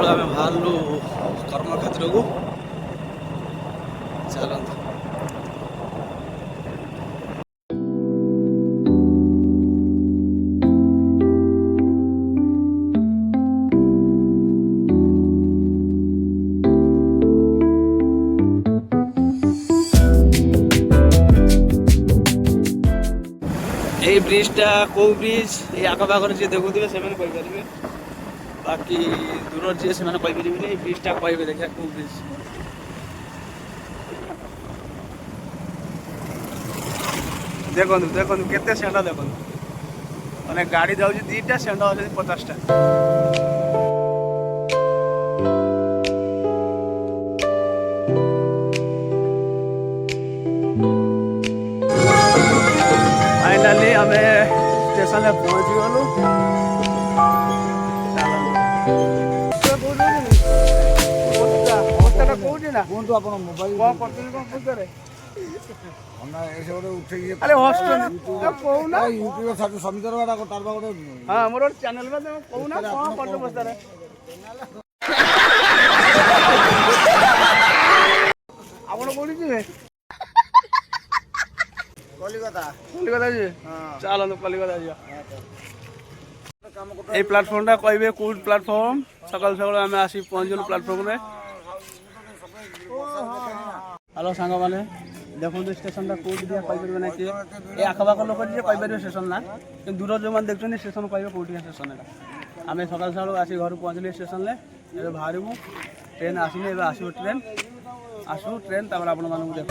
सकाल आम बाहरलु कर्मक्षेत्र को चलते। এই ব্রিজটা কেউ ব্রিজ এই আখপাখরে যে দেখুবে সে কইপারে, বাকি দূর যে সে কইপারে এই ব্রিজটা কইবে দেখা কেউ ব্রিজ। দেখুন দেখুন কেতে সেটা দেখুন, মানে গাড়ি যাচ্ছে দুইটা, সেটা হচ্ছে 50টা। फाइनाली आम स्टेशन पहुँची गलु। अवस्था कौन ना कहतु आप मोबाइल कौन कर हाँ मोर चैनल कहूना कौन कर बस्तार आपड़ कौटी जी कलिकता कलिकता जी चलो कलिकता जी ये प्लाटफर्मटा कहे कौन प्लाटफर्म सकाल सकाल आम आसी पहुँचलु प्लाटफर्म में। हेलो सांग मैंने देखो स्टेशन कौटी दिया कहीपर ना किए ये आखपाख लोक कहीपर स्टेशन ना कि दूर जो मैंने देखते स्टेशन कहे कौटी स्टेशन है। आम सकाल सकाल आसी घर पहुँचल स्टेशन में ये बाहर ट्रेन आसनी ए आसो ट्रेन आसू ट्रेन तक आप देख।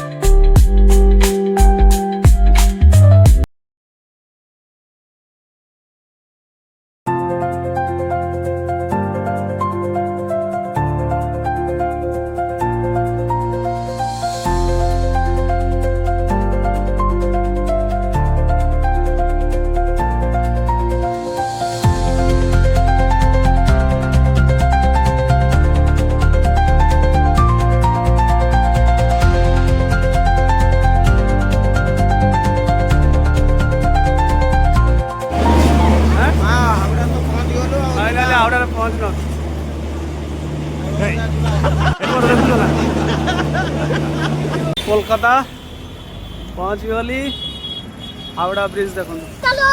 कोलकाता पहुँच गली हावड़ा ब्रिज देखो चलो